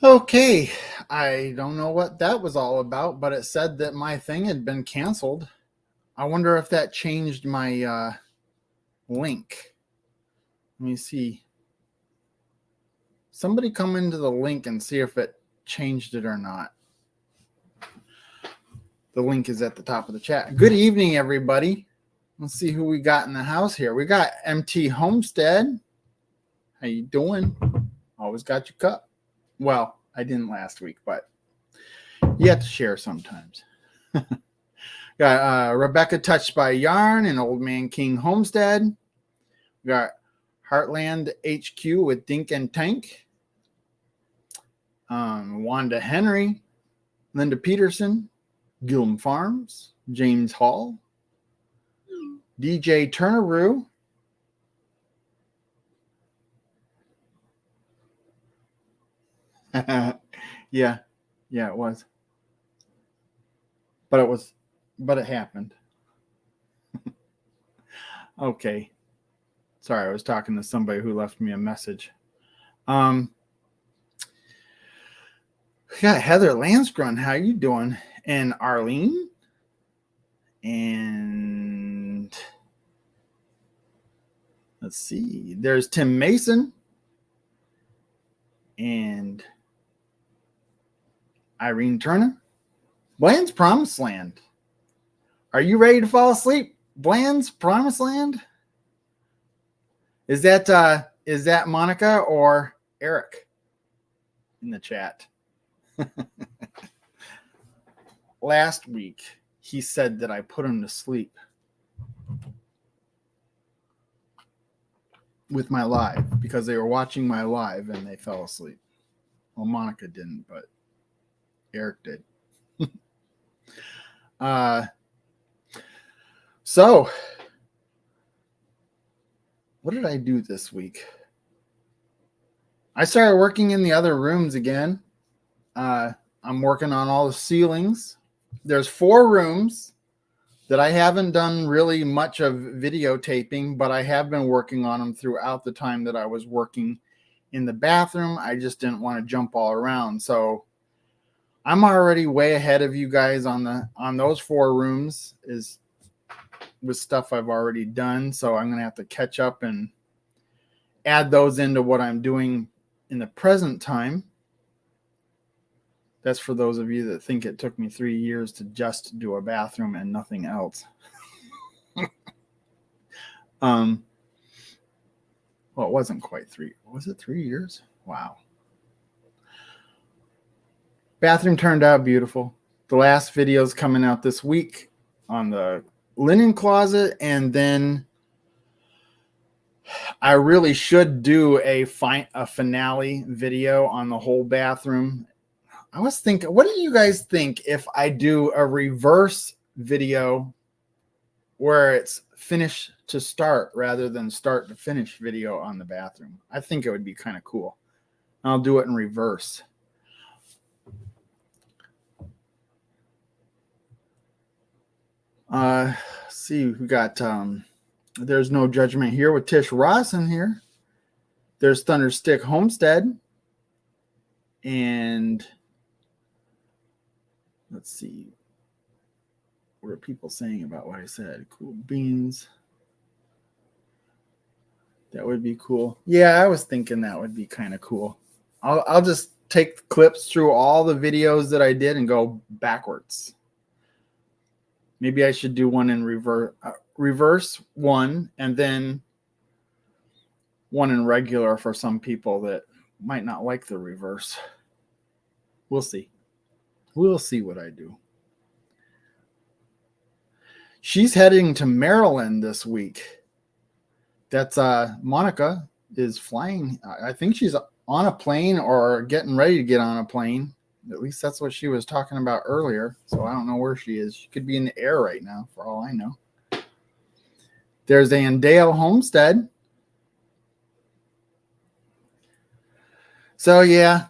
Okay, I don't know what that was all about, but it said that my thing had been canceled. I wonder if that changed my link. Let me see. Somebody come into the link and see if it changed it or not. The link is at the top of the chat. Good evening, everybody. Let's see who we got in the house here. We got MT Homestead. How you doing? Always got your cup. Well, I didn't last week, but you have to share sometimes. Got Rebecca Touched by Yarn and Old Man King Homestead. We got Heartland HQ with Dink and Tank. Wanda Henry, Linda Peterson, Gilm Farms, James Hall, DJ Turneroo, yeah, it was. But it happened. Okay. Sorry, I was talking to somebody who left me a message. Yeah, Heather Lansgrun, how you doing? And Arlene. And let's see. There's Tim Mason. And Irene Turner. Bland's Promised Land. Are you ready to fall asleep? Bland's Promised Land? Is that Monica or Eric in the chat? Last week, he said that I put him to sleep with my live because they were watching my live and they fell asleep. Well, Monica didn't, but Eric did. So, what did I do this week? I started working in the other rooms again. I'm working on all the ceilings. There's 4 rooms that I haven't done really much of videotaping, but I have been working on them throughout the time that I was working in the bathroom. I just didn't want to jump all around. So I'm already way ahead of you guys on those 4 rooms is with stuff I've already done. So I'm going to have to catch up and add those into what I'm doing in the present time. That's for those of you that think it took me 3 years to just do a bathroom and nothing else. Well, it wasn't quite 3. Was it 3 years? Wow. Bathroom turned out beautiful. The last video is coming out this week on the linen closet, and then I really should do a finale video on the whole bathroom. I was thinking, what do you guys think if I do a reverse video where it's finish to start rather than start to finish video on the bathroom? I think it would be kind of cool. I'll do it in reverse. See, we got There's No Judgment Here with Tish Ross in here. There's Thunderstick Homestead. And let's see. What are people saying about what I said? Cool beans. That would be cool. Yeah, I was thinking that would be kind of cool. I'll just take clips through all the videos that I did and go backwards. Maybe I should do one in reverse one, and then one in regular for some people that might not like the reverse. We'll see. We'll see what I do. She's heading to Maryland this week. That's Monica is flying. I think she's on a plane or getting ready to get on a plane. At least that's what she was talking about earlier. So I don't know where she is. She could be in the air right now for all I know. There's Andale Homestead. So yeah,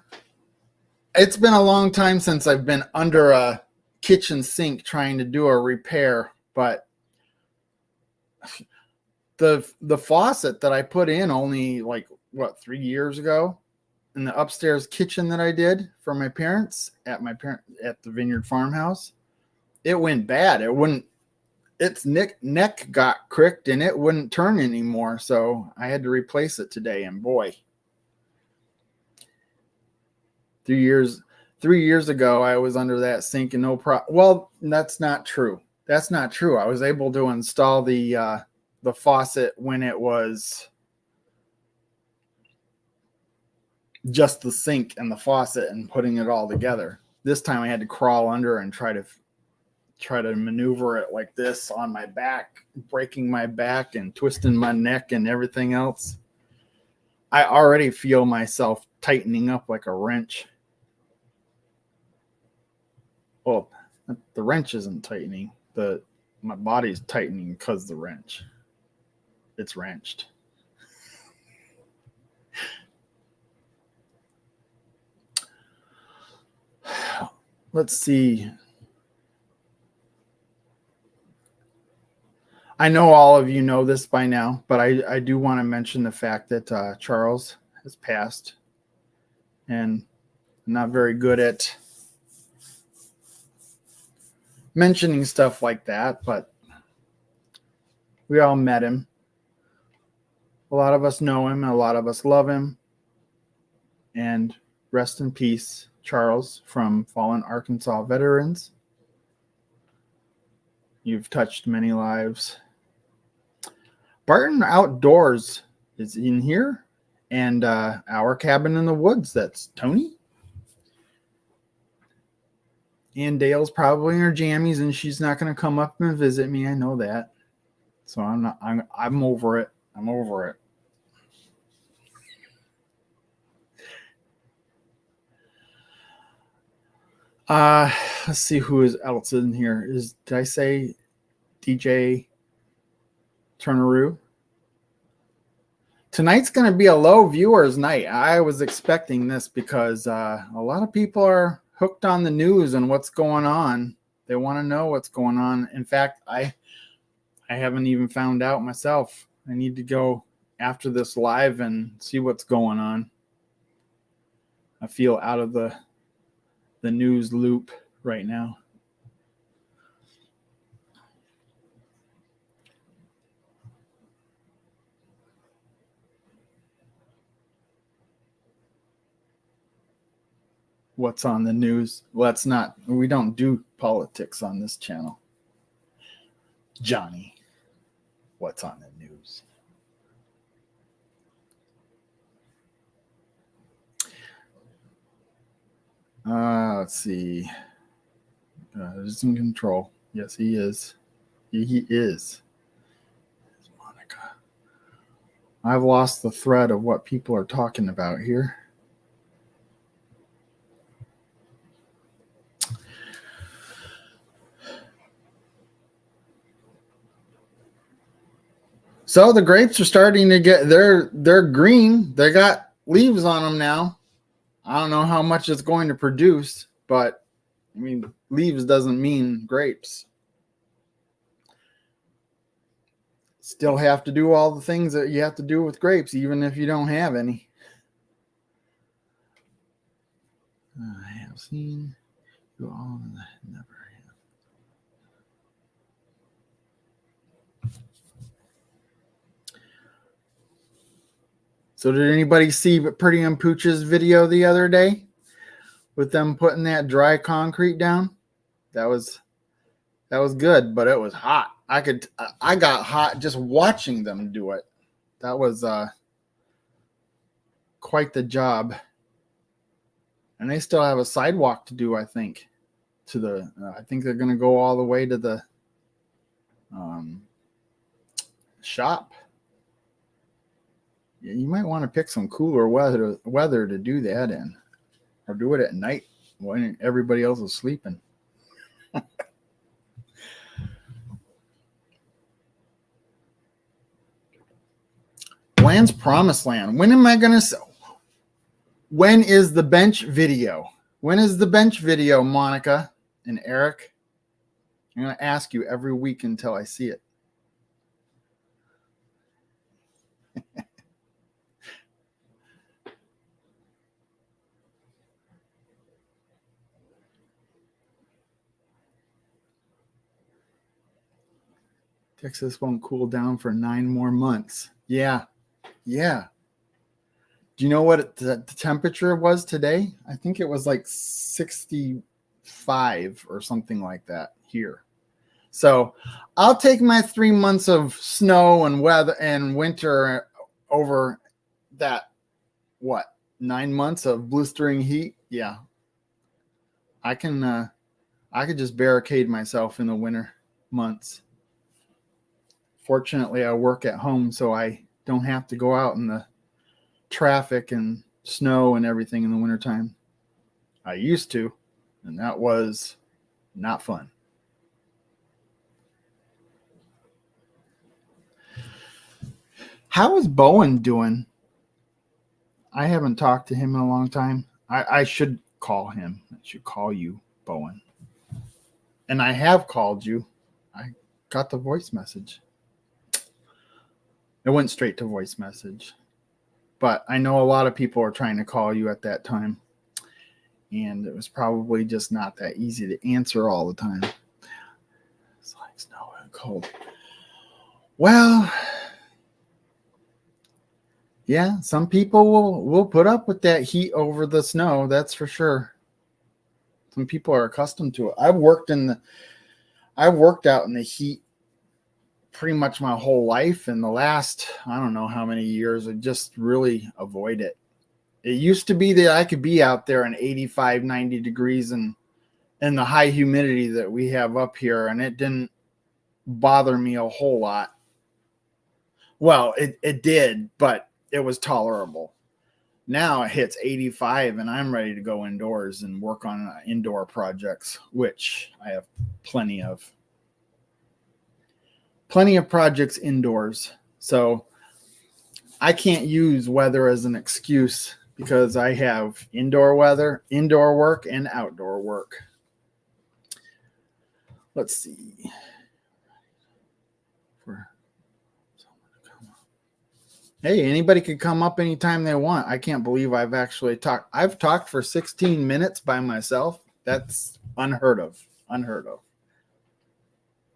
it's been a long time since I've been under a kitchen sink trying to do a repair, but the faucet that I put in only 3 years ago, in the upstairs kitchen that I did for my parents at the Vineyard Farmhouse. It went bad. Its neck got cricked and it wouldn't turn anymore. So I had to replace it today. And boy, 3 years ago, I was under that sink and no problem. Well, that's not true. That's not true. I was able to install the faucet when it was just the sink and the faucet and putting it all together. This time I had to crawl under and try to maneuver it like this on my back, breaking my back and twisting my neck and everything else. I already feel myself tightening up like a wrench. Well, the wrench isn't tightening. My body's tightening because the wrench. It's wrenched. Let's see. I know all of you know this by now, but I do want to mention the fact that Charles has passed, and I'm not very good at mentioning stuff like that, but we all met him. A lot of us know him, and a lot of us love him. And rest in peace, Charles, from Fallen Arkansas Veterans. You've touched many lives. Barton Outdoors is in here, and Our Cabin in the Woods. That's Tony. And Dale's probably in her jammies, and she's not going to come up and visit me. I know that. So I'm over it. I'm over it. Let's see who else in here. Did I say DJ Turneroo? Tonight's going to be a low viewers night. I was expecting this because a lot of people are hooked on the news and what's going on. They want to know what's going on. In fact, I haven't even found out myself. I need to go after this live and see what's going on. I feel out of the news loop right now. What's on the news? We don't do politics on this channel. Johnny, what's on the news? Let's see. Is in control. Yes, he is. He is. Monica. I've lost the thread of what people are talking about here. So the grapes are starting to get they're green. They got leaves on them now. I don't know how much it's going to produce, but I mean, leaves doesn't mean grapes. Still have to do all the things that you have to do with grapes, even if you don't have any. I have seen you all and I never have. So did anybody see Pretty and Pooch's video the other day with them putting that dry concrete down? That was good, but it was hot. I got hot just watching them do it. That was quite the job. And they still have a sidewalk to do, I think. I think they're going to go all the way to the shop. Yeah, you might want to pick some cooler weather to do that in, or do it at night when everybody else is sleeping. Land's Promised Land. When is the bench video? When is the bench video, Monica and Eric? I'm going to ask you every week until I see it. Texas won't cool down for 9 more months. Yeah. Yeah. Do you know what the temperature was today? I think it was like 65 or something like that here. So I'll take my 3 months of snow and weather and winter over that, 9 months of blistering heat. Yeah. I could just barricade myself in the winter months. Fortunately, I work at home, so I don't have to go out in the traffic and snow and everything in the wintertime. I used to, and that was not fun. How is Bowen doing? I haven't talked to him in a long time. I should call him. I should call you, Bowen. And I have called you. I got the voice message. It went straight to voice message. But I know a lot of people are trying to call you at that time. And it was probably just not that easy to answer all the time. It's like snow and cold. Well, yeah, some people will put up with that heat over the snow. That's for sure. Some people are accustomed to it. I've worked out in the heat pretty much my whole life. In the last, I don't know how many years, I just really avoid it. It used to be that I could be out there in 85, 90 degrees and the high humidity that we have up here, and it didn't bother me a whole lot. Well, it did, but it was tolerable. Now it hits 85 and I'm ready to go indoors and work on indoor projects, which I have plenty of projects indoors. So I can't use weather as an excuse because I have indoor work and outdoor work. Let's see. Hey, anybody could come up anytime they want. I can't believe I've actually talked. I've talked for 16 minutes by myself. That's unheard of.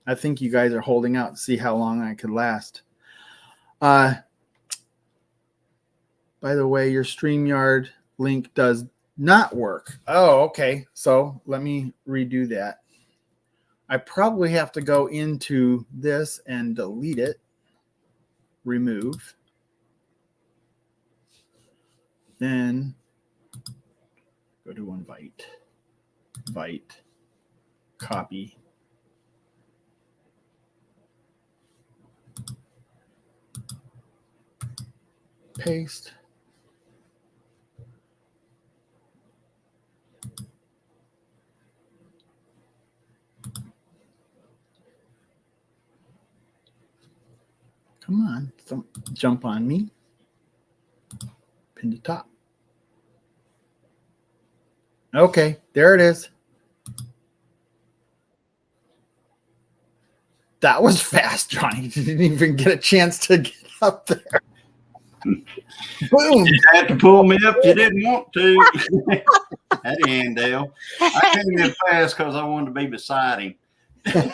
I think you guys are holding out to see how long I could last. By the way, your StreamYard link does not work. Oh, okay. So let me redo that. I probably have to go into this and delete it. Remove. Then go to invite, copy. Paste. Come on, don't jump on me. Pin to top. Okay, there it is. That was fast, Johnny. You didn't even get a chance to get up there. Boom. You had to pull me up. You didn't want to. That end, Dale. I came in fast because I wanted to be beside him.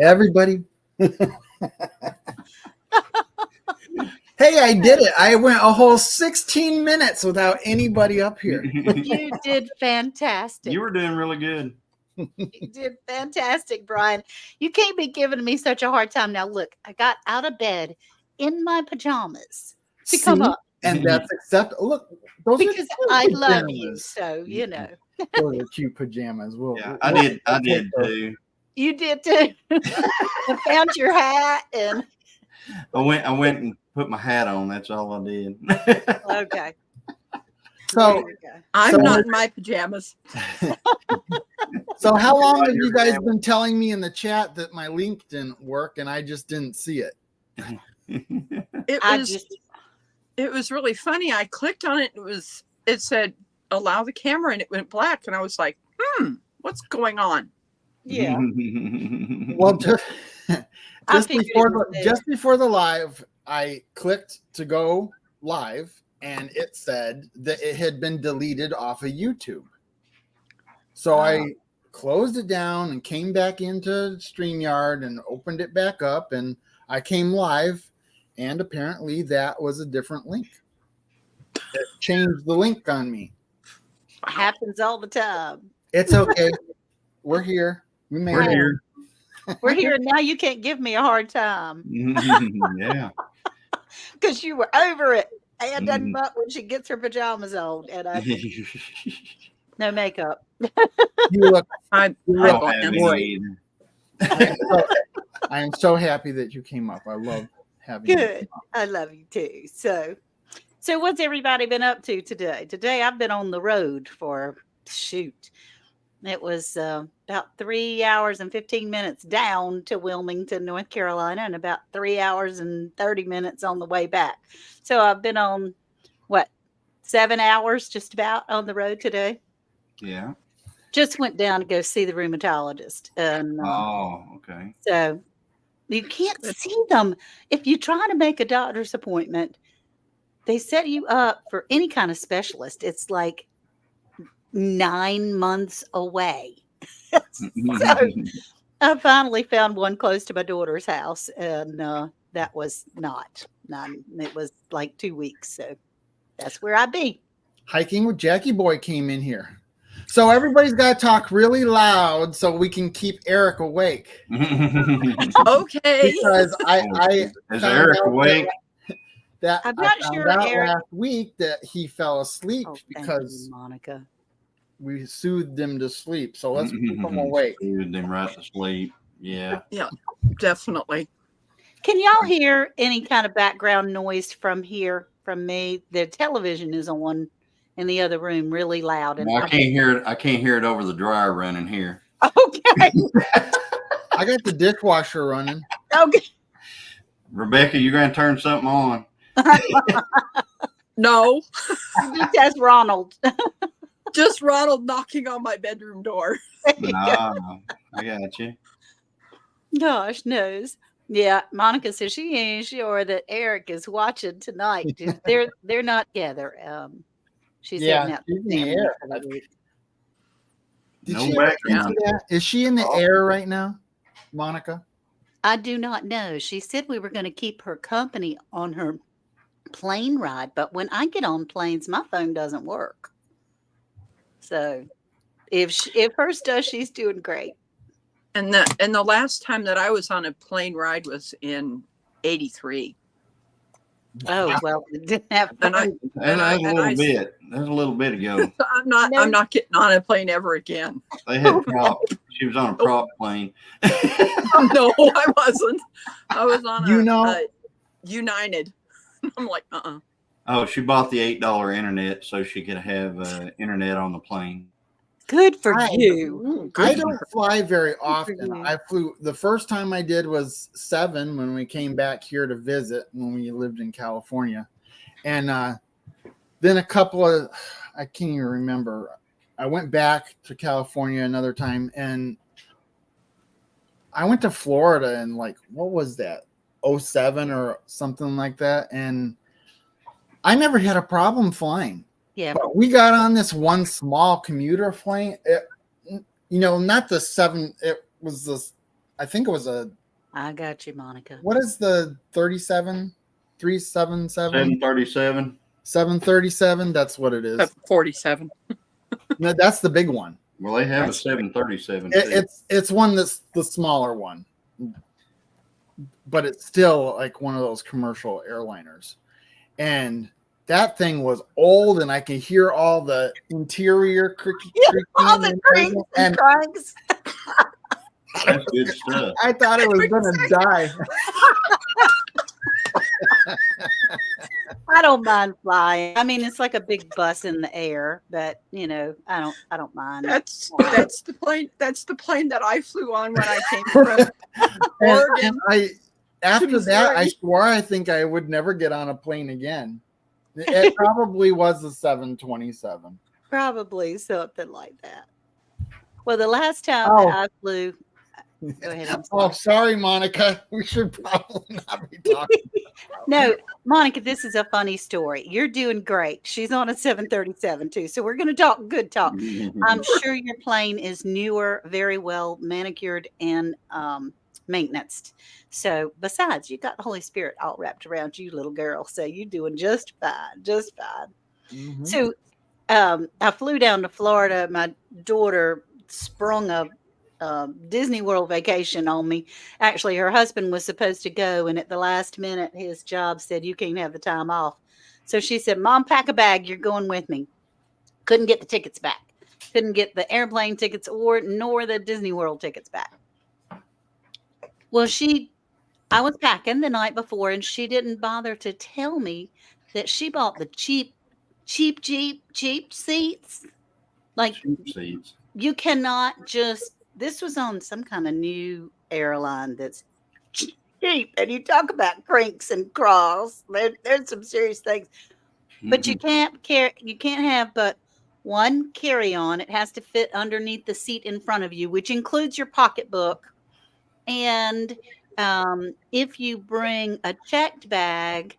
Everybody. Hey, I did it. I went a whole 16 minutes without anybody up here. You did fantastic. You were doing really good. You did fantastic, Brian. You can't be giving me such a hard time. Now, look, I got out of bed in my pajamas to come up. And that's acceptable. Look, those because are I pajamas. love you. So, you know. Those are cute pajamas. I did too. You did too. I found your hat and I went and put my hat on. That's all I did. okay. So I'm not in my pajamas. So how long have you guys been telling me in the chat that my link didn't work and I just didn't see it? It was really funny. I clicked on it. It said allow the camera and it went black and I was like, what's going on? Yeah. Well, just before the live, I clicked to go live and it said that it had been deleted off of YouTube. So I closed it down and came back into StreamYard and opened it back up, and I came live, and apparently that was a different link. It changed the link on me. Happens all the time. It's okay. We're here. We made We're it. here. We're here now. You can't give me a hard time Yeah. because you were over it. And done but when she gets her pajamas on and no makeup. You look. I you I look don't have great. any either. I am so happy that you came up. I love having you. Good. I love you too. So what's everybody been up to today? Today I've been on the road for shoot. It was about 3 hours and 15 minutes down to Wilmington, North Carolina, and about 3 hours and 30 minutes on the way back. So I've been on 7 hours just about on the road today. Yeah. Just went down to go see the rheumatologist. And Oh, okay. so you can't see them. If you try to make a doctor's appointment, they set you up for any kind of specialist. It's like 9 months away. So I finally found one close to my daughter's house, and that was not 9. It was like 2 weeks. So that's where I be. Hiking with Jackie Boy came in here. So everybody's got to talk really loud so we can keep Eric awake. Okay. Because I Is found Eric out awake? that I'm I not found sure, out Eric. last week that he fell asleep Oh, thank because you, Monica. we soothed him to sleep. So let's keep him awake. Soothed him right to sleep. Yeah. Definitely. Can y'all hear any kind of background noise from here from me? The television is on in the other room really loud. And No, I can't hear it. I can't hear it over the dryer running here. Okay. I got the dishwasher running. Okay. Rebecca, you're going to turn something on. No, That's Ronald. just Ronald knocking on my bedroom door. No, I got you. Gosh knows. Yeah, Monica says she ain't sure that Eric is watching tonight. They're not together. She's heading out to she's in the family air. for the week. Did No she ever background. answer that? Is she in the air right now, Monica? I do not know. She said we were going to keep her company on her plane ride, but when I get on planes, my phone doesn't work. So if hers does, she's doing great. And the last time that I was on a plane ride was in '83. Oh well, it didn't have And I- phone. That's a little bit. That's a little bit ago. No. I'm not getting on a plane ever again. They had prop. She was on a prop plane. No, I wasn't. I was on You a know- United. I'm like, Oh, she bought the $8 internet so she could have internet on the plane. Good for Hi. you. I don't fly very for often. you. I flew the first time I did was 7 when we came back here to visit when we lived in California. And then a couple of, I can't even remember. I went back to California another time and I went to Florida and like, what was that? 07 or something like that. And I never had a problem flying. Yeah. But we got on this one small commuter plane. Not the 7. It was this. I think it was a. I got you, Monica. What is the 37? 377? 737. 737. That's what it is. 47. No, that's the big one. Well, they have a 737. It's one that's the smaller one, but it's still like one of those commercial airliners, and that thing was old, and I could hear all the interior creaking All the creaks and cranks. That's good stuff. I thought it was gonna die. I don't mind flying. I mean, it's like a big bus in the air, but I don't mind. That's the plane. That's the plane that I flew on when I came from Oregon. After that, I Missouri. swore I think I would never get on a plane again. It probably was the 727. Probably something like that. Well, the last time Oh. that I flew, Go ahead. I'm Oh, sorry. sorry, Monica. We should probably not be talking. No, Monica, this is a funny story. You're doing great. She's on a 737 too. So we're going to talk good talk. I'm sure your plane is newer, very well manicured and maintenance. So besides, you got the Holy Spirit all wrapped around you, little girl. So you're doing just fine, just fine. Mhm. So I flew down to Florida. My daughter sprung a Disney World vacation on me. Actually, her husband was supposed to go, and at the last minute, his job said, "You can't have the time off." So she said, "Mom, pack a bag. You're going with me." Couldn't get the tickets back. Couldn't get the airplane tickets nor the Disney World tickets back. Well, I was packing the night before, and she didn't bother to tell me that she bought the cheap seats. Like, Cheap seats. you cannot just, this was on some kind of new airline that's cheap. And you talk about crinks and crawls. There's some serious things. But you can't have but one carry-on. It has to fit underneath the seat in front of you, which includes your pocketbook. And if you bring a checked bag,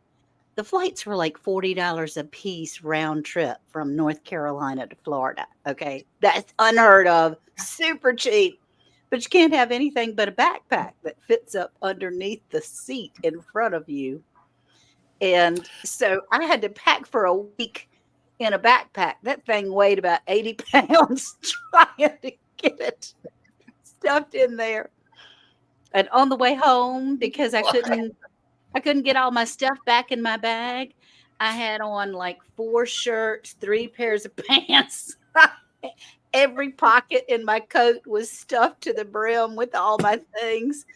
the flights were like $40 a piece round trip from North Carolina to Florida. Okay. That's unheard of. Super cheap. But you can't have anything but a backpack that fits up underneath the seat in front of you. And so I had to pack for a week in a backpack. That thing weighed about 80 pounds trying to get it stuffed in there. And on the way home, because I couldn't get all my stuff back in my bag, I had on like 4 shirts, 3 pairs of pants. Every pocket in my coat was stuffed to the brim with all my things.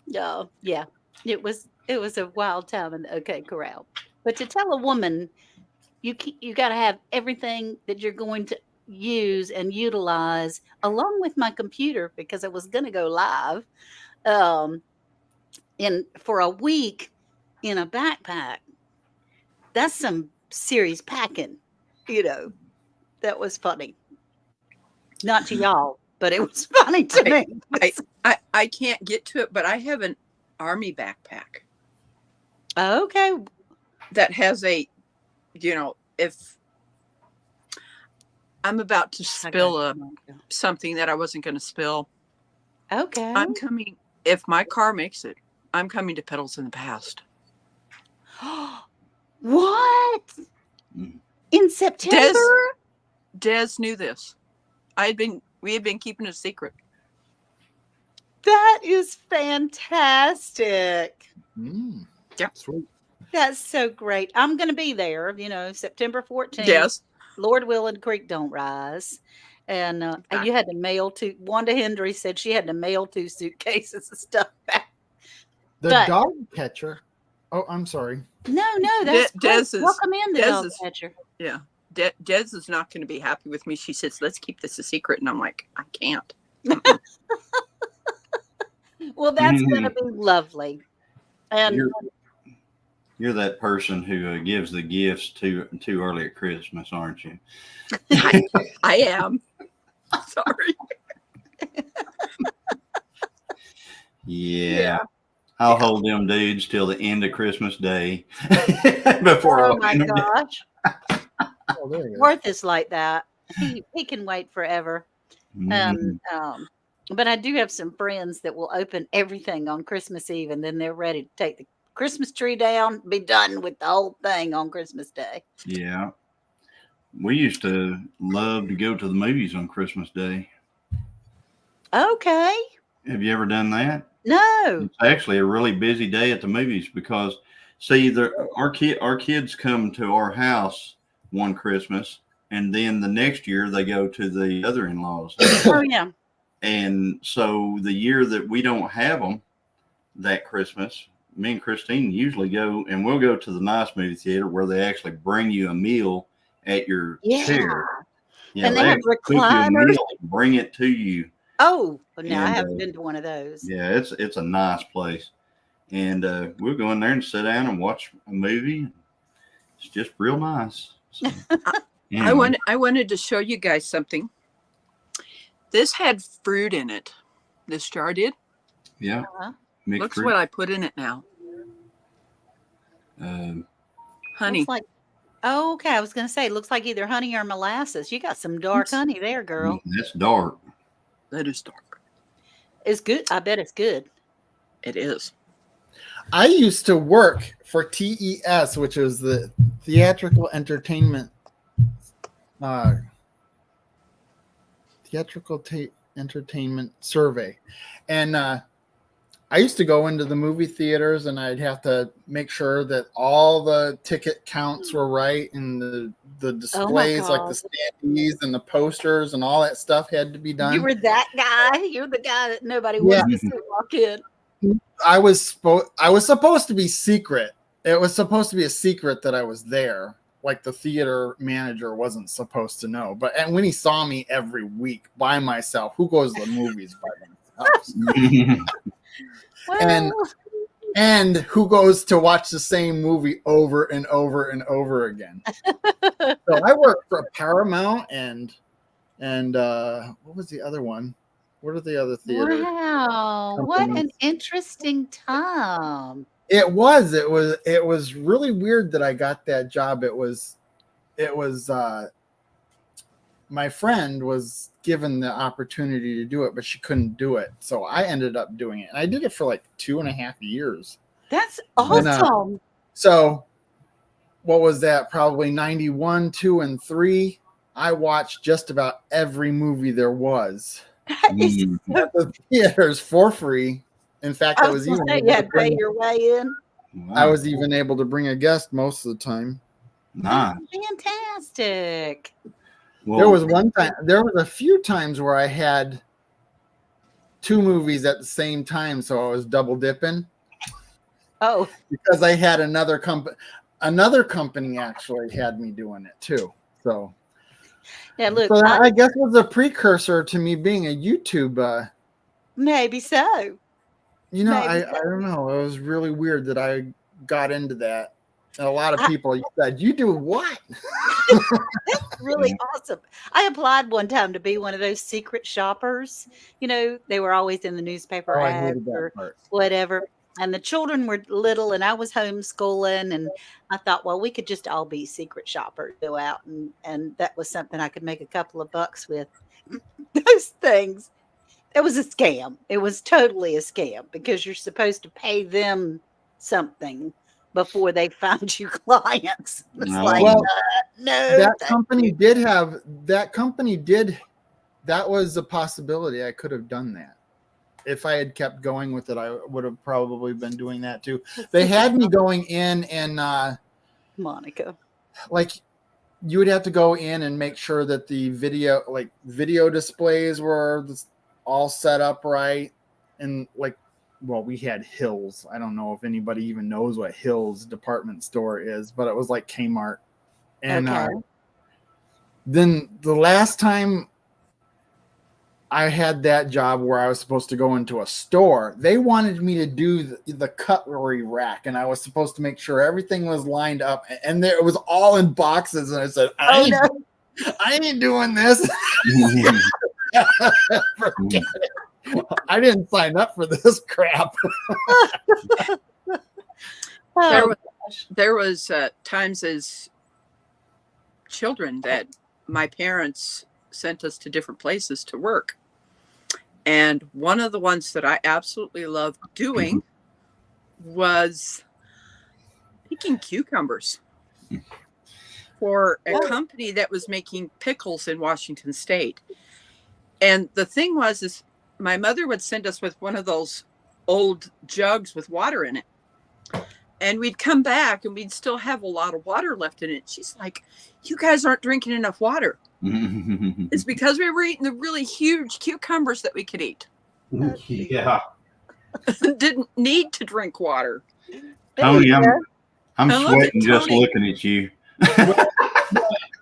Yeah, it was a wild time in the OK Corral. But to tell a woman you got to have everything that you're going to use and utilize, along with my computer, because I was going to go live, for a week in a backpack. That's some serious packing, That was funny. Not to y'all, but it was funny to me. I can't get to it, but I have an army backpack Okay. that has if I'm about to spill something that I wasn't going to spill. Okay. I'm coming, if my car makes it, I'm coming to Pedals in the Past. What? In September? Des knew this. We had been keeping it a secret. That is fantastic. Yeah. Sweet. That's so great. I'm going to be there, September 14th. Yes. Lord willing, creek don't rise. And you had to mail Wanda Hendry said she had to mail 2 suitcases of stuff back. The dog catcher. Oh, I'm sorry. No, that's Des welcome in the dog catcher. Yeah. Des is not going to be happy with me. She says, "Let's keep this a secret." And I'm like, I can't. Well, that's going to be lovely. And you're that person who gives the gifts too early at Christmas, aren't you? I am. Sorry. Yeah. I'll hold them dudes till the end of Christmas Day before. Oh my gosh. Oh, there you go. Worth is like that. He can wait forever. But I do have some friends that will open everything on Christmas Eve, and then they're ready to take the Christmas tree down, be done with the whole thing on Christmas Day. Yeah. We used to love to go to the movies on Christmas Day. Okay. Have you ever done that? No. It's actually a really busy day at the movies because, see, our kids come to our house one Christmas, and then the next year they go to the other in-laws. Oh, yeah. And so the year that we don't have them that Christmas, me and Christine usually go, and we'll go to the nice movie theater where they actually bring you a meal at your chair. Yeah, and they have recliners. Bring it to you. Oh, no, I haven't been to one of those. Yeah, it's a nice place. And we'll go in there and sit down and watch a movie. It's just real nice. So, anyway. I wanted to show you guys something. This had fruit in it. This jar did. Yeah. Uh-huh. Mixed Looks fruit. what I put in it now. Honey. Looks like, oh, okay. I was going to say, looks like either honey or molasses. You got some dark honey there, girl. That's dark. That is dark. It's good. I bet it's good. It is. I used to work for TES, which was the Theatrical Entertainment Entertainment Survey, and I used to go into the movie theaters, and I'd have to make sure that all the ticket counts were right, and the displays, like the standees and the posters and all that stuff, had to be done. You were that guy. You're the guy that nobody wants to see walk in. I was supposed to be secret. It was supposed to be a secret that I was there. Like the theater manager wasn't supposed to know. And when he saw me every week by myself, who goes to the movies by themselves? Well, and who goes to watch the same movie over and over and over again? So I worked for Paramount and what was the other one? What are the other theaters? wow. What an interesting time. It was really weird that I got that job. It was my friend was given the opportunity to do it, but she couldn't do it. So I ended up doing it. And I did it for like 2.5 years. That's awesome. So what was that? Probably 91, 2, and 3. I watched just about every movie there was at the theaters for free. In fact, I was even you had to pay your way in. Wow. I was even able to bring a guest most of the time. Nice. Fantastic. Well, There was a few times where I had 2 movies at the same time, so I was double dipping. Oh, Because I had another company actually had me doing it too. So yeah, look, so I guess it was a precursor to me being a YouTube. maybe so. You know, Maybe I don't know. It was really weird that I got into that. And a lot of people said, "You do what?" That's really awesome. I applied one time to be one of those secret shoppers. You know, they were always in the newspaper Oh, I ads hated that or part. whatever. And the children were little, and I was homeschooling, and I thought, well, we could just all be secret shoppers, go out, and that was something I could make a couple of bucks with. Those things. It was a scam. It was totally a scam because you're supposed to pay them something before they find you clients. It's No. like, Well, no. that thank company did that was a possibility. I could have done that. If I had kept going with it, I would have probably been doing that too. They had me going in and Monica. like you would have to go in and make sure that the video displays were all set up right. And we had Hills. I don't know if anybody even knows what Hills department store is, but it was like Kmart. And Okay. then the last time I had that job where I was supposed to go into a store, they wanted me to do the cutlery rack, and I was supposed to make sure everything was lined up, and it was all in boxes. And I said, I ain't doing this. Forget it. I didn't sign up for this crap. Oh, There was times as children that my parents sent us to different places to work. And one of the ones that I absolutely loved doing was picking cucumbers for a company that was making pickles in Washington State. And the thing was, is my mother would send us with one of those old jugs with water in it. And we'd come back and we'd still have a lot of water left in it. She's like, you guys aren't drinking enough water. It's because we were eating the really huge cucumbers that we could eat. Yeah. Didn't need to drink water. Tony, I'm I love it, sweating just Tony. looking at you.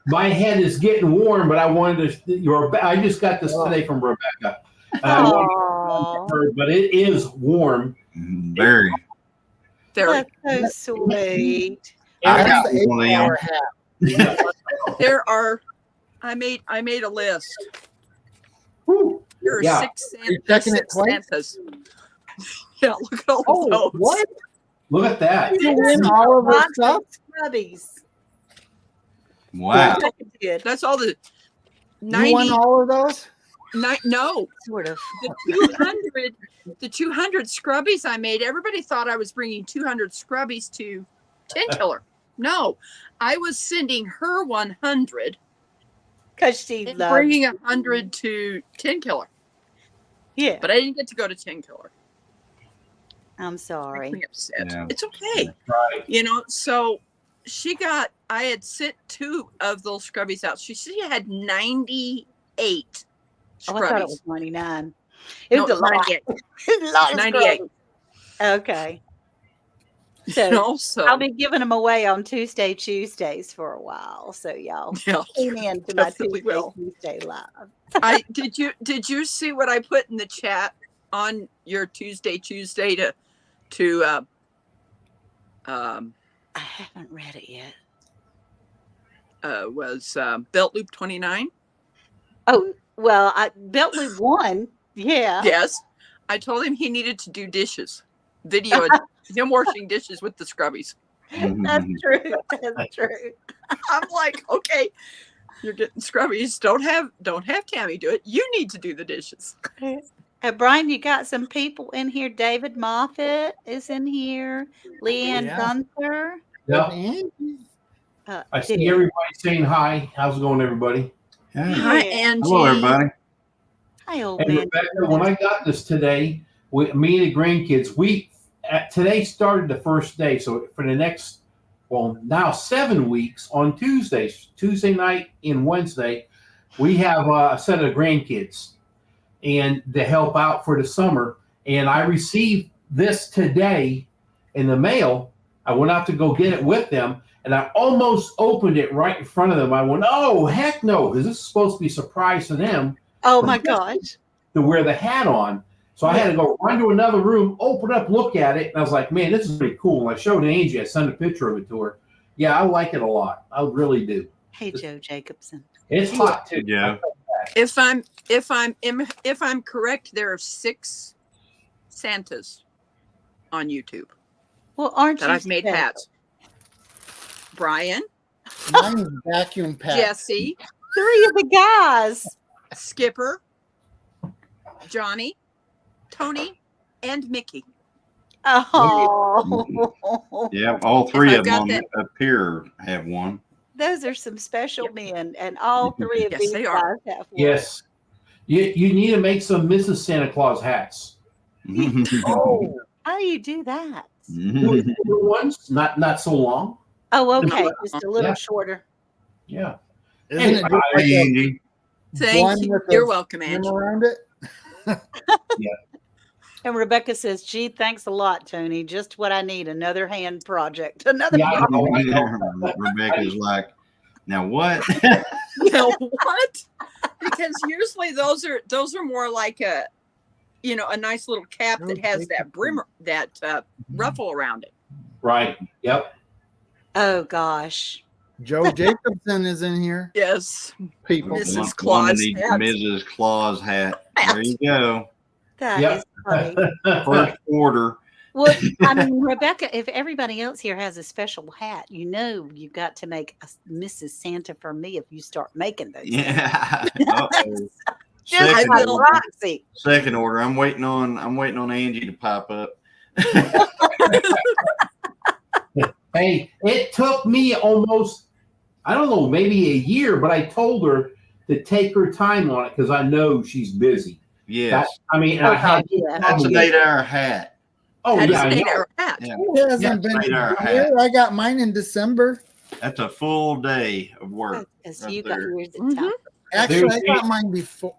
My head is getting warm, but I wanted to. I just got this today from Rebecca. I wanted Aw, to her, but it is warm. Very. that's so sweet. I That's got the one of them. 8-hour hat. There are, I made a list. Whew. There are Yeah. six, you checking it six twice? Santas. Yeah, look at all Oh, of those. what? Look at that. You win all of her Box stuff? of Scrubbies. Wow. Good. That's all the You won 90. all of those? Sort No, of. the 200 scrubbies I made. Everybody thought I was bringing 200 scrubbies to Tin Killer. No, I was sending her 100 Because she and loves. bringing 100 to Tin Killer. Yeah. But I didn't get to go to Tin Killer. I'm sorry. Makes me upset. Yeah. It's okay. Right. You know, so I had sent 2 of those scrubbies out. She had 98 Oh, I thought it scrubbies. was 99. It No, was a lot. 98. A lot of 98. scrubbies. Okay. So No, so I'll be giving them away on Tuesdays for a while. So y'all yeah. tune in to my Definitely will. Tuesday live. Did you see what I put in the chat on your Tuesday to I haven't read it yet. was Belt Loop 29? Oh, well, Belt Loop 1. Yeah. Yes. I told him he needed to do dishes. Video of him washing dishes with the scrubbies. That's true. That's true. I'm like, okay, you're getting scrubbies. Don't have Tammy do it. You need to do the dishes. Brian, you got some people in here. David Moffat is in here. Leanne Yeah. Gunther. Yeah. I see Dick. everybody saying hi. How's it going, everybody? Yeah. Hi, Yeah. Angie. Hello, everybody. Hi, old And man. Rebecca, when I got this today, me and the grandkids, today started the first day. So for the next, now 7 weeks on Tuesday night and Wednesday, we have a set of grandkids and to help out for the summer. And I received this today in the mail. I went out to go get it with them, and I almost opened it right in front of them. I went, oh, heck no, because this is supposed to be a surprise to them Oh my gosh. to wear the hat on. So I had to go run to another room, open up, look at it, and I was like, man, this is pretty cool. And I showed Angie, I sent a picture of it to her. Yeah, I like it a lot. I really do. Hey, Joe Jacobson. It's hot too. Yeah. If I'm correct, there are 6 Santas on YouTube Well, aren't that you I've made special? hats. Brian, Mine's vacuum packed. Jesse, 3 of the guys. Skipper, Johnny, Tony, and Mickey. Oh, Yeah. All 3 I've of got them up here have one. those are some special men, and all 3 of Yes, these they guys are. have one. Yes. You need to make some Mrs. Santa Claus hats. Oh, how do you do that? Little ones, not so long. Oh, okay, just a little Yeah. shorter. Yeah. Isn't it just Hi, like a Angie. Thank one you. with You're a welcome, rim Angie. around it? And Rebecca says, "Gee, thanks a lot, Tony. Just what I need. Another hand project. Another Yeah, I project." know. Rebecca's like, now what? No, what? Because usually those are more like a nice little cap that has that brim, that ruffle around it. Right. Yep. Oh gosh. Joe Jacobson is in here. Yes, People. Mrs. Woman Claus needs hats. Mrs. Claus hat. There you go. That Yep. is funny. First order. Well, I mean, Rebecca, if everybody else here has a special hat, you've got to make a Mrs. Santa for me if you start making those. Yeah. Uh-oh. Just Second like will. order. Roxy. Second order. I'm waiting on Angie to pop up. Hey, it took me almost, I don't know, maybe a year, but I told her to take her time on it because I know she's busy. Yes. I mean, Oh, I had yeah. That's an 8-hour hat. oh That is yeah, I an know. 8-hour hat. Yeah. Who hasn't Yeah, been made our here? hat. I got mine in December. That's a full day of work. Because Right you got there. yours at Mhm. time. Actually, I There's got mine before.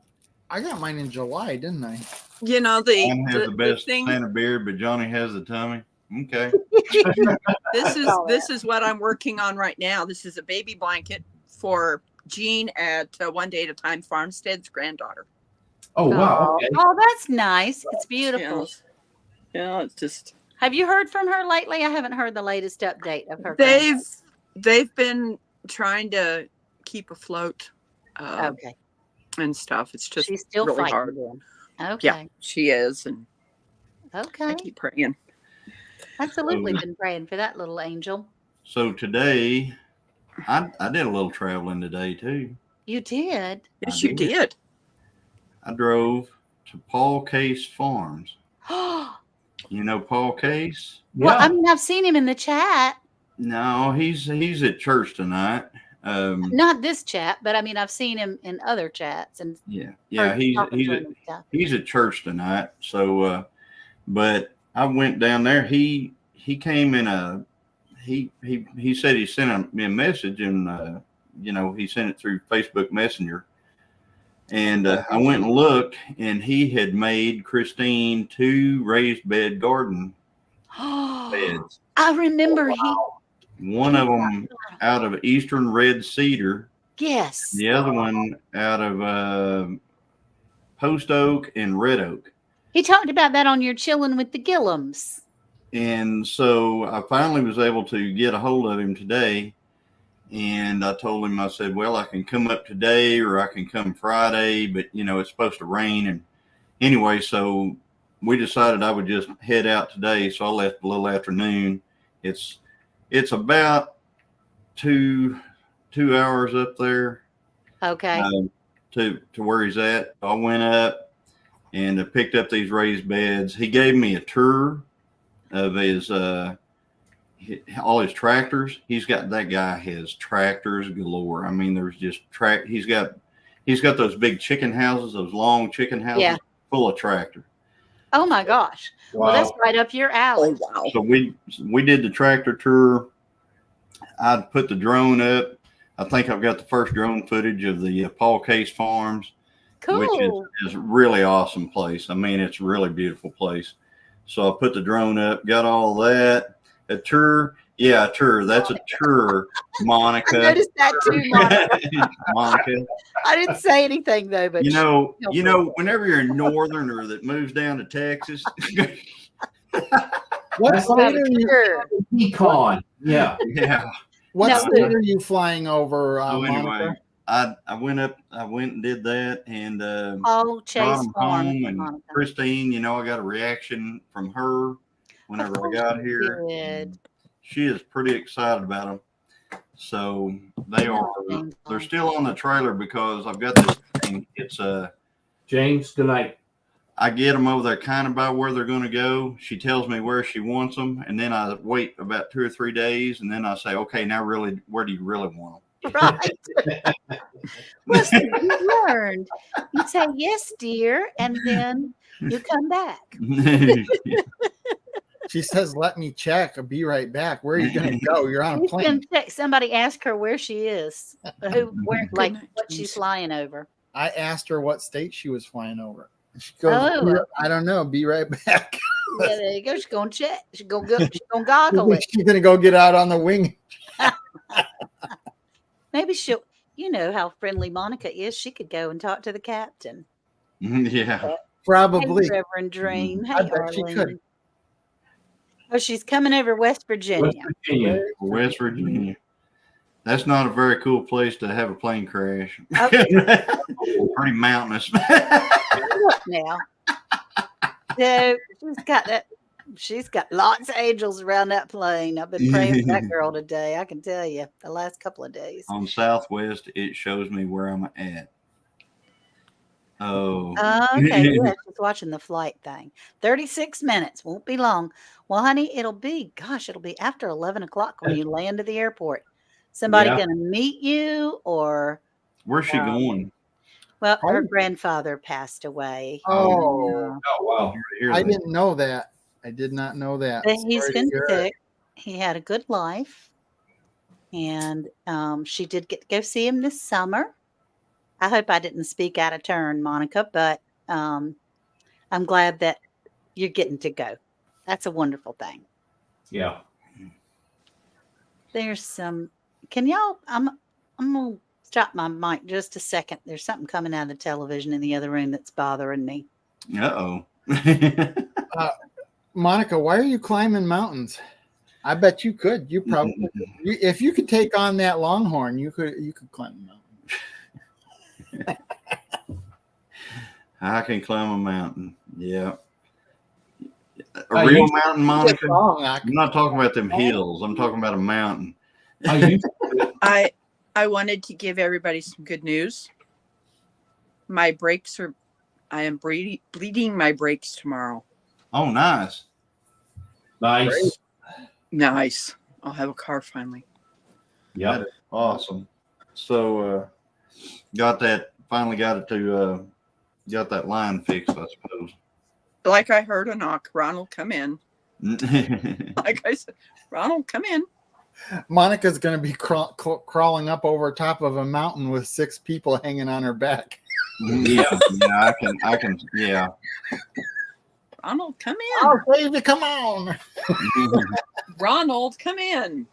I got mine in July, didn't I? You know John has the the best thing. Santa beard, but Johnny has the tummy. Okay. This is what I'm working on right now. This is a baby blanket for Jean at One Day at a Time Farmstead's granddaughter. Oh wow. Okay. Oh, that's nice. It's beautiful. Yeah, it's just Have you heard from her lately? I haven't heard the latest update of her. they've been trying to keep afloat. Okay. and stuff. It's just She's still really fighting hard. them. Yeah, Okay. she is, and I Okay. keep praying. Absolutely been praying for that little angel. So today, I did a little traveling today too. You did? Yes, I you did. did. I drove to Paul Case Farms. Well, You know Paul Case? Yeah. I mean, I've seen him in the chat. No, he's at church tonight. Not this chat, but I mean, I've seen him in other chats and Yeah, heard he's talking he's to at, him and stuff. he's at church tonight. So, but I went down there. He came in a he said he sent me a message, and he sent it through Facebook Messenger. And I went and looked, and he had made Christine 2 raised bed garden beds. I remember One of them out of Eastern Red Cedar, yes. the other one out of Post Oak and Red Oak. He talked about that on your Chilling with the Gillums. And so I finally was able to get a hold of him today. And I told him, I said, well, I can come up today or I can come Friday, but it's supposed to rain. And anyway, so we decided I would just head out today. So I left a little afternoon. It's about two hours up there Okay. to where he's at. I went up and picked up these raised beds. He gave me a tour of his all his tractors. That guy has tractors galore. I mean, there's just he's got those big chicken houses, those long chicken houses full of tractor. Oh my gosh. Wow. Well, that's right up your alley. Oh wow! So we did the tractor tour. I put the drone up. I think I've got the first drone footage of the Paul Case Farms, which Cool. is a really awesome place. I mean, it's a really beautiful place. So I put the drone up, got all that. A tour. Yeah, a tour. That's a tour, Monica. I noticed that too, Monica. Monica. I didn't say anything though, but Whenever you're a northerner that moves down to Texas, What That's state are you? sure. Pecan. Yeah. yeah. What No. state are you flying over, So anyway, Monica? I went and did that, and Paul Chase brought 'em Farm. home. And Monica. Christine, I got a reaction from her whenever I course got you here. did. She is pretty excited about them. So they're still on the trailer because I've got this thing. It's James, good night. I get them over there kind of by where they're going to go. She tells me where she wants them, and then I wait about 2 or 3 days, and then I say, okay, now really, where do you really want Right. Listen, you learned. You say yes, dear, and then you come back. them? She says, "Let me check. I'll be right back." Where are you going to go? You're on a She's plane. gonna check. Somebody ask her where she is, where, like night, what she's James. flying over. I asked her what state she was flying over. She goes, Oh. "I don't know. Be right back." Yeah, there you go. She's gonna check. She's gonna go. She's gonna goggle it. She's going to go get out on the wing. Maybe she'll. You know how friendly Monica is. She could go and talk to the captain. Yeah. Hey, Probably. Reverend Dream. Hey, I bet she could. Arlene. Oh, she's coming over West Virginia. West Virginia. West Virginia. That's not a very cool place to have a plane crash. Okay. Pretty mountainous. Look now. So she's got lots of angels around that plane. I've been praying for that girl today. I can tell you the last couple of days. On Southwest, it shows me where I'm at. Oh. Okay, yeah, she's watching the flight thing. 36 minutes, won't be long. Well, honey, it'll be after 11 o'clock when you land at the airport. Somebody Yeah. gonna meet you, or Where's she going? well, her Oh. grandfather passed away. Oh, Uh, Oh, wow. Hear I that. didn't know that. I did not know that. but he's Sorry to been hear it. sick. He had a good life, and she did get to go see him this summer. I hope I didn't speak out of turn, Monica, but I'm glad that you're getting to go. That's a wonderful thing. Yeah. There's some. Can y'all? I'm gonna stop my mic just a second. There's something coming out of the television in the other room that's bothering me. Uh-oh. Monica, why are you climbing mountains? I bet you could. You probably, if you could take on that longhorn, you could climb a mountain. I can climb a mountain. Yeah. A I real used- mountain, Good Monica? song, I'm not talking about them hills. I'm talking about a mountain. I used to, I wanted to give everybody some good news. My brakes are. I am bleeding my brakes tomorrow. Oh, nice. nice. Nice. I'll have a car finally. Yep. That is awesome. So, finally got it to, got that line fixed, I suppose. Like I heard a knock. Ronald, come in. Like I said, Ronald, come in. Monica's going to be crawling up over top of a mountain with 6 people hanging on her back. Yeah. Yeah, I can, yeah. Ronald, come in. Oh, baby, come on. Ronald, come in.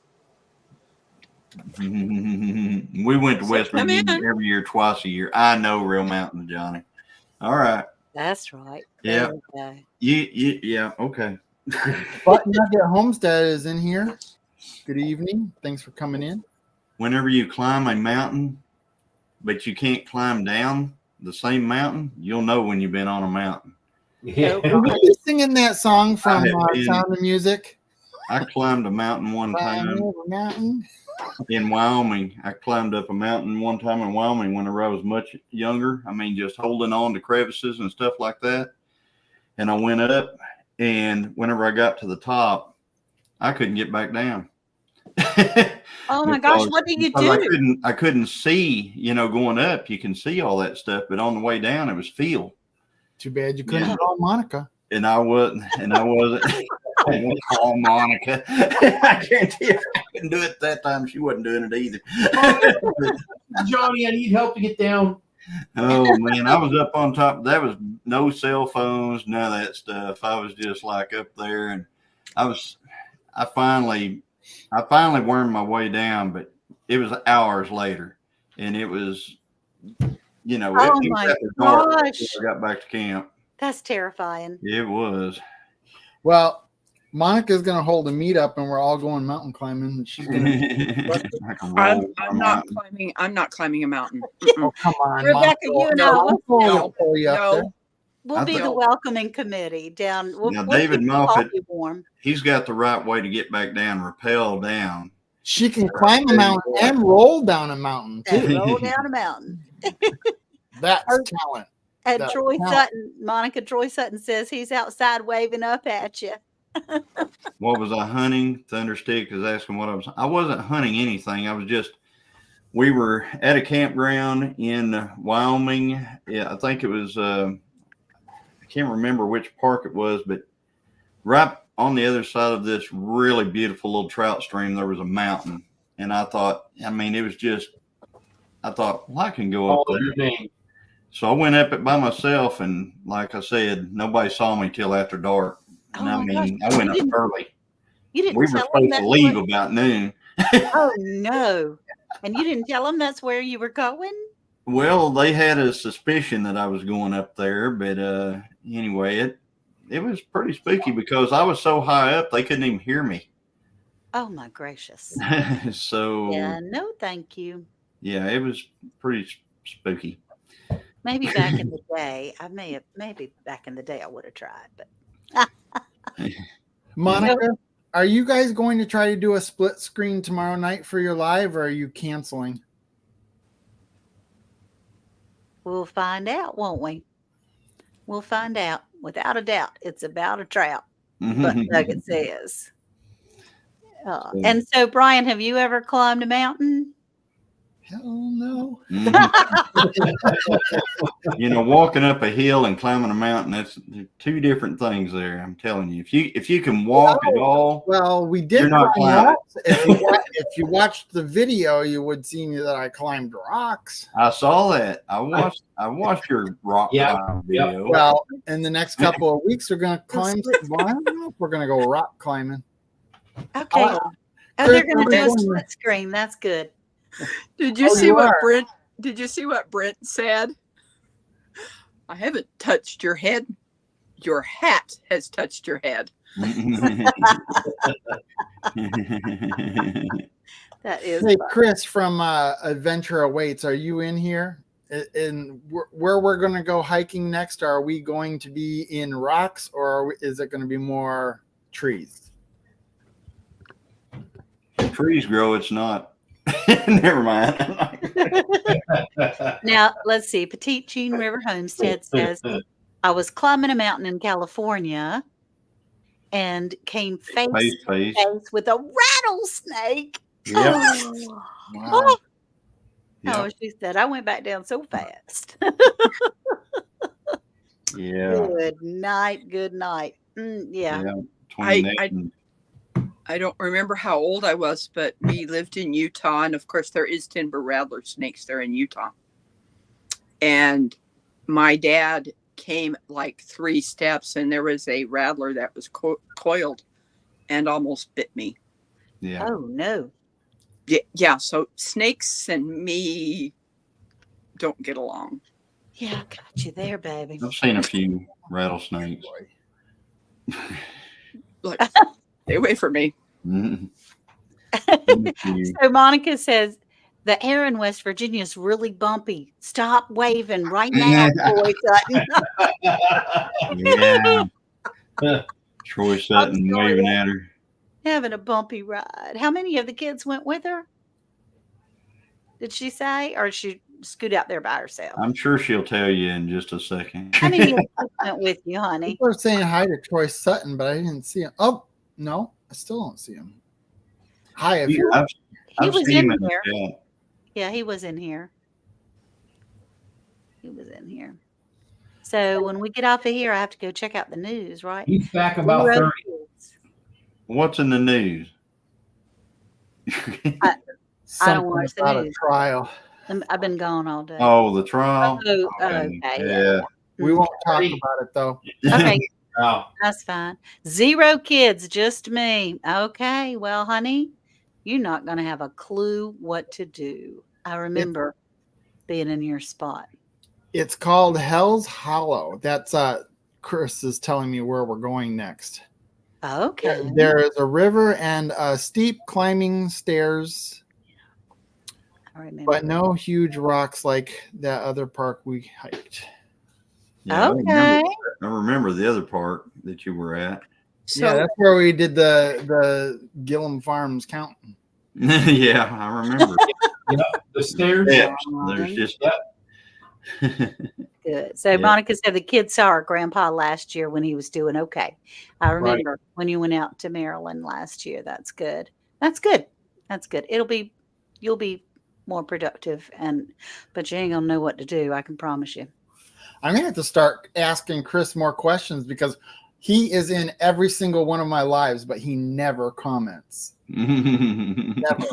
We went to So West come Virginia in. every year, twice a year. I know Real Mountain, Johnny. All right. That's right. Yeah. There we go. Yeah. Okay. Button Nugget Homestead is in here. Good evening. Thanks for coming in. Whenever you climb a mountain, but you can't climb down the same mountain, you'll know when you've been on a mountain. Yeah. Are you singing that song from I have been. Sound of Music? I climbed a mountain one Climb time over mountain. in Wyoming. I climbed up a mountain one time in Wyoming whenever I was much younger. I mean, just holding on to crevices and stuff like that. And I went up, and whenever I got to the top, I couldn't get back down. Oh my gosh, Because- what do you because do? I couldn't see, going up, you can see all that stuff, but on the way down, it was field. Too bad you couldn't Yeah. call Monica. And I wasn't. I won't call Monica. I guarantee if I couldn't do it that time, she wasn't doing it either. Johnny, I need help to get down. Oh man, I was up on top. There was no cell phones, none of that stuff. I was just like up there, and I finally wormed my way down, but it was hours later, and it was, Oh it was my after dark gosh. before I got back to camp. That's terrifying. It was. Well, Monica's going to hold a meetup and we're all going mountain climbing. And she's going to. I can roll I'm a not mountain. climbing. I'm not climbing a mountain. Oh, come on. Rebecca, you and I Monica will- will pull you up there. No. We'll I be think- the welcoming committee down. We'll, Now, we'll David keep the Moffat- coffee warm. He's got the right way to get back down, rappel down. She can climb a mountain and roll down a mountain And too. roll down a mountain. That's talent. And That's Troy talent. Sutton, Troy Sutton says he's outside waving up at you. What was I hunting? Thunderstick is asking what I was. I wasn't hunting anything. I was just. We were at a campground in Wyoming. Yeah, I think it was. I can't remember which park it was, but right on the other side of this really beautiful little trout stream, there was a mountain, and I thought. I mean, it was just. I thought, well, I can go up All there. your name. So I went up it by myself, and like I said, nobody saw me till after dark. And Oh I my gosh, mean, I went up you didn't- early. You didn't We were tell him supposed that's to leave where- about noon. Oh no! And you didn't tell him that's where you were going. Well, they had a suspicion that I was going up there, but anyway, it was pretty spooky because I was so high up they couldn't even hear me. Oh my gracious! So Yeah, no, thank you. yeah, it was pretty spooky. Maybe back in the day, maybe back in the day I would have tried, but Monica, are you guys going to try to do a split screen tomorrow night for your live, or are you canceling? we'll find out, won't we? We'll find out. Without a doubt, it's about a trout. But Nugget says. And so, Brian, have you ever climbed a mountain? Hell no. Walking up a hill and climbing a mountain, that's two different things there. I'm telling you, if you can walk at all, Well, we You're did not climb climbing. rocks. If you watched the video, you would see that I climbed rocks. I saw that. I watched your rock Yeah. climb video. Well, in the next couple of weeks, we're going to climb. Well, I don't know if we're going to go rock climbing. Okay. Uh, Oh, they're Chris, going to do a what are you split screen. That's good. Did you Oh, see you what are. Brent? Did you see what Brent said? I haven't touched your head. Your hat has touched your head. That is Hey, fun. Chris from Adventure Awaits, are you in here? in where we're going to go hiking next, are we going to be in rocks or is it going to be more trees? Trees grow, it's not. Never mind. Now, let's see. Petite Jean River Homestead says, I was climbing a mountain in California and came face Face, to face. face with a rattlesnake. Yep. Oh, Wow. oh, she said, I went back down so fast. Yeah. Good night. Good night. Yeah. Between that and- I don't remember how old I was, but we lived in Utah. And of course, there is timber rattler snakes there in Utah. And my dad came like 3 steps and there was a rattler that was coiled and almost bit me. yeah. Oh, no. Yeah. So snakes and me don't get along. Yeah, I got you there, baby. I've seen a few rattlesnakes. Like, stay away from me. Mhm. So Monica says, the air in West Virginia is really bumpy. Stop waving right now, Troy Sutton. Yeah. Troy Sutton sorry. waving at her. Having a bumpy ride. How many of the kids went with her? Did she say? Or did she scoot out there by herself? I'm sure she'll tell you in just a second. How many of the kids went with you, honey? People are saying hi to Troy Sutton, but I didn't see him. Oh, no, I still don't see him. Hi, if you're I've, He I've was seen him in in the here. chat. Yeah, he was in here. He was in here. So when we get off of here, I have to go check out the news, right? He's back about 30. Kids. What's in the news? something watch the about a news. trial. I've been gone all day. Oh, the trial. Oh, Okay. okay. Yeah. We won't talk Hey. about it though. Okay, Oh, that's fine. 0 kids, just me. Okay, well, honey, you're not going to have a clue what to do. I remember being in your spot. It's called Hell's Hollow. That's Chris is telling me where we're going next. Okay. There is a river and steep climbing stairs, I remember. but no huge rocks like that other park we hiked. Yeah, Okay. I remember the other part that you were at. So Yeah, that's where we did the Gillum Farms counting. Yeah, I remember. the stairs. Yeah, there's just Good. So Yeah. Monica said the kids saw her grandpa last year when he was doing okay. I remember when you went out to Maryland last year. That's good. That's good. That's good. You'll be more productive but you ain't gonna know what to do. I can promise you. I'm gonna have to start asking Chris more questions because he is in every single one of my lives, but he never comments. Never.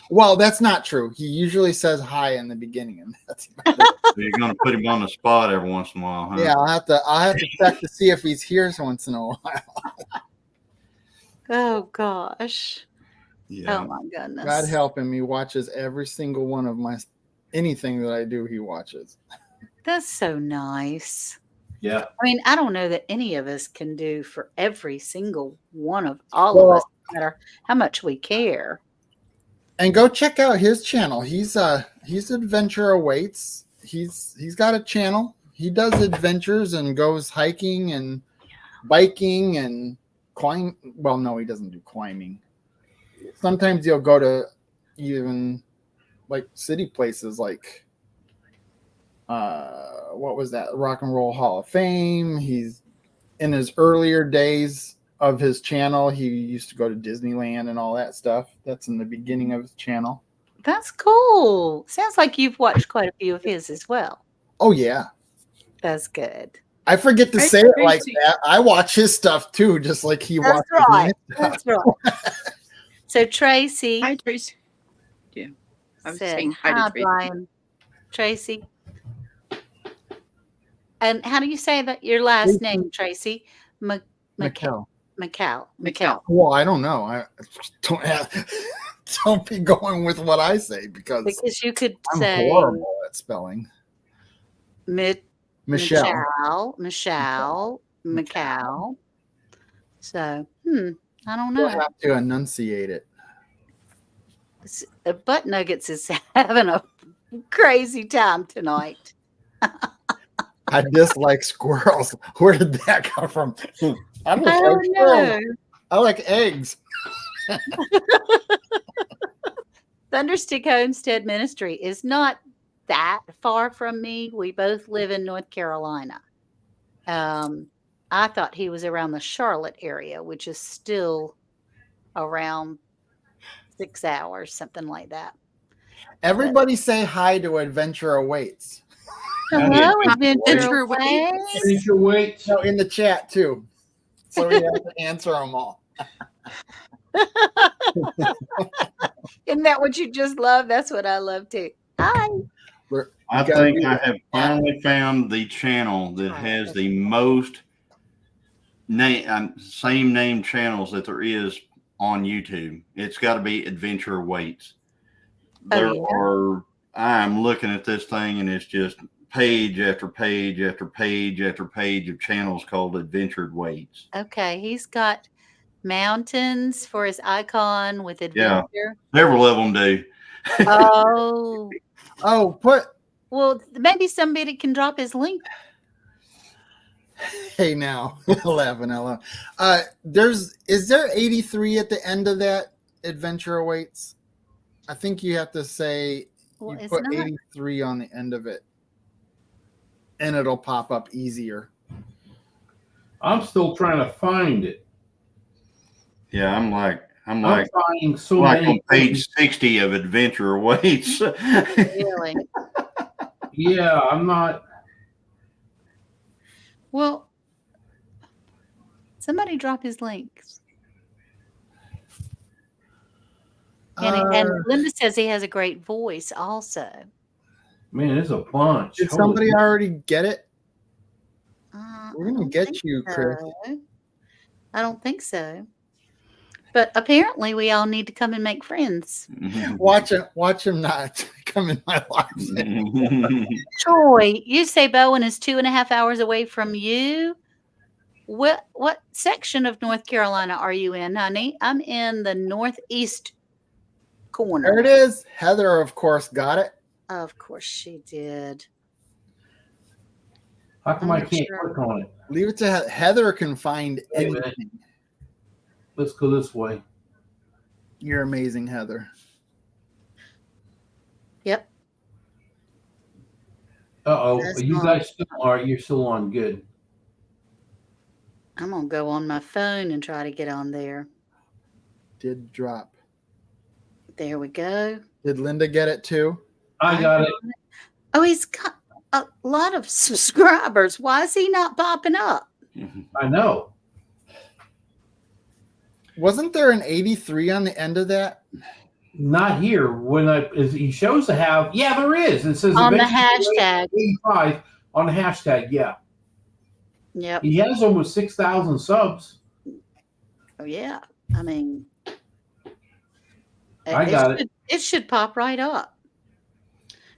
Well, that's not true. He usually says hi in the beginning, and that's about it. You're gonna put him on the spot every once in a while, huh? Yeah, I'll have to check to see if he's here once in a while. Oh gosh. Yeah. Oh my goodness. God help him. He watches every single one of anything that I do, he watches. That's so nice. Yeah. I mean, I don't know that any of us can do for every single one of all Well- of us, no matter how much we care. And go check out his channel. He's Adventure Awaits. He's got a channel. He does adventures and goes hiking and biking and climb. Well, no, he doesn't do climbing. Sometimes he'll go to even like city places like what was that? Rock and Roll Hall of Fame. He's in his earlier days of his channel, he used to go to Disneyland and all that stuff. That's in the beginning of his channel. That's cool. Sounds like you've watched quite a few of his as well. Oh yeah. That's good. I forget to Hey, say it like Tracy. that. I watch his stuff too, just like he That's watches right. my stuff. That's right. So Tracy hi, Tracy. Yeah, I was said, saying hi hi, to Tracy. Brian. Tracy. And how do you say that your last Tracy. name, Tracy? Mikkel. McCall. Mikkel. Well, I don't know. I don't have. Don't be going with what I say because Because you could I'm say horrible at spelling. Michelle. Michelle. Macau. So, I don't You'll know. have to enunciate it. Butt Nuggets is having a crazy time tonight. I dislike squirrels. Where did that come from? I don't I like don't squirrels. know. I like eggs. Thunderstick Homestead Ministry is not that far from me. We both live in North Carolina. I thought he was around the Charlotte area, which is still around 6 hours, something like that. Everybody say hi to Adventure Awaits. Hello, Adventure Adventure Way. Finish your weights. No, in the chat too. So we have to answer them all. Isn't that what you just love? That's what I love too. Hi. I gotta think be- I have finally found the channel that has the most same name channels that there is on YouTube. It's got to be Adventure Awaits. There yeah. are. I'm looking at this thing, and it's just page after page after page after page of channels called Adventure Awaits. Okay, he's got mountains for his icon with Yeah. adventure. Several of them do. Oh, Oh, well, maybe somebody can drop his link. hey now. Laughing out loud. Is there 83 at the end of that Adventure Awaits? I think you have to say Well, you it's put not. 83 on the end of it. And it'll pop up easier. I'm still trying to find it. Yeah, I'm I'm like finding so on many. page 60 of Adventure Awaits. Really? Yeah, I'm not. Well, somebody drop his links. And Linda says he has a great voice also. Man, there's a bunch. Did Holy somebody already get it? We're I gonna don't get think you, Chris. so. I don't think so. But apparently, we all need to come and make friends. Watch him not come in my life. Troy, you say Bowen is 2.5 hours away from you. What section of North Carolina are you in, honey? I'm in the northeast corner. There it is. Heather, of course, got it. Of course she did. How come I'm I not can't sure. click on it? Leave it to Heather. Can find Wait a minute. anything. Let's go this way. You're amazing, Heather. Yep. Uh-oh. That's You not- guys still are. You're still on. Good. I'm going to go on my phone and try to get on there. Did drop. There we go. Did Linda get it too? I got it. Oh, he's got a lot of subscribers. Why is he not popping up? I know. Wasn't there an 83 on the end of that? Not here. He shows to have. Yeah, there is. It says On the Adventure hashtag. 85 on the hashtag. Yeah. Yep. He has almost 6,000 subs. Oh, yeah. I mean, I got it. It should pop right up.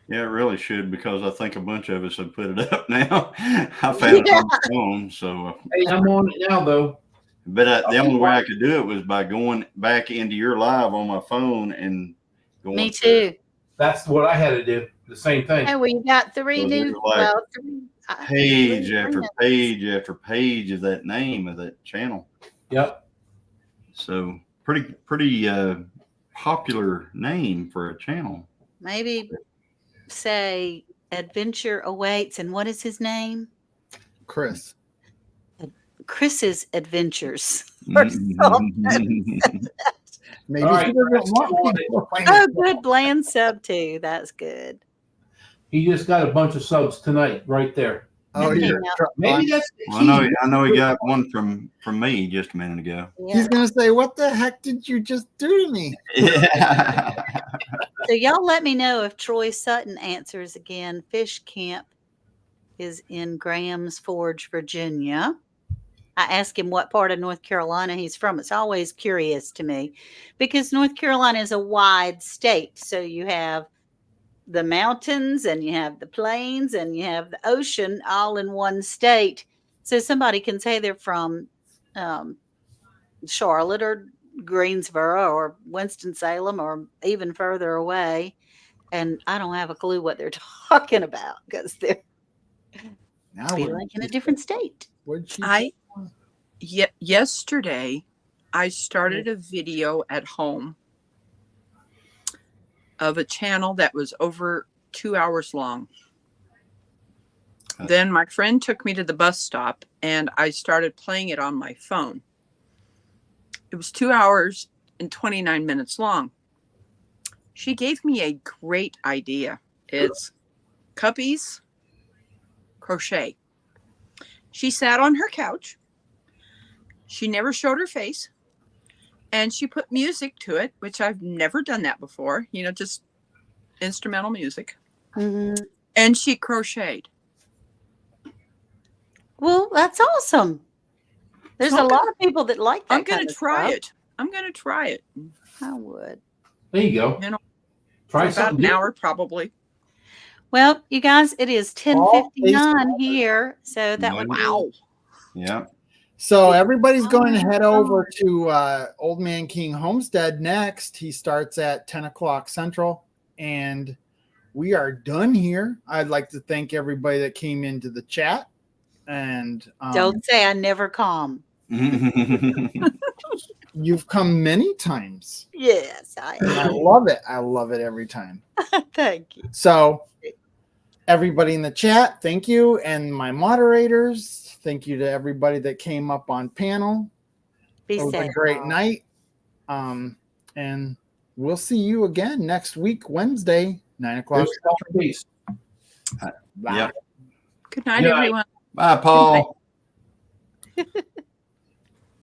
Yeah, it really should, because I think a bunch of us have put it up now. I found it on the phone, so. Hey, I'm on it now, though. But the only way I could do it was by going back into your live on my phone and going. Me too. That's what I had to do. The same thing. Hey, we got three So new. there's like Well, three, Page three after friends. page after page of that name of that channel. Yep. So pretty popular name for a channel. Maybe say Adventure Awaits. And what is his name? Chris. Chris's Adventures. Or something. Maybe All right, he doesn't Chris, want come on people to find Oh, it. good. Bland sub too. That's good. He just got a bunch of subs tonight, right there. Oh, Okay, here. now- Maybe that's the Well, key. I know he got one from me just a minute ago. Yeah. He's gonna say, "What the heck did you just do to me?" Yeah. So y'all let me know if Troy Sutton answers again. Fish Camp is in Graham's Forge, Virginia. I asked him what part of North Carolina he's from. It's always curious to me because North Carolina is a wide state. So you have the mountains and you have the plains and you have the ocean all in one state. So somebody can say they're from Charlotte or Greensboro or Winston-Salem or even further away. and I don't have a clue what they're talking about because they're Now be what like did in a she different say? state. What did she I say? yesterday I started a video at home of a channel that was over 2 hours long. Then my friend took me to the bus stop and I started playing it on my phone. It was 2 hours and 29 minutes long. She gave me a great idea. It's Cuppies Crochet. She sat on her couch. She never showed her face. And she put music to it, which I've never done that before, just instrumental music. Mhm. And she crocheted. Well, that's awesome. There's So a I'm lot of people that like that. I'm going kind to of try stuff. it. I'm going to try it I would. There you go. You know, Try for about something an different. hour, probably. Well, you guys, it is All 10:59 here, so that would be Wow. Yeah. So everybody's going to head over to Old Man King Homestead next. He starts at 10 o'clock Central, and we are done here. I'd like to thank everybody that came into the chat. And Don't say I never come. you've come many times. Yes, I And I am. love it. I love it every time. Thank you. So everybody in the chat, thank you. And my moderators, thank you to everybody that came up on panel. Be It was safe. a great night. And we'll see you again next week, Wednesday, 9 o'clock. Peace. Bye. Yeah. Good night, Good night. everyone. Bye, Paul.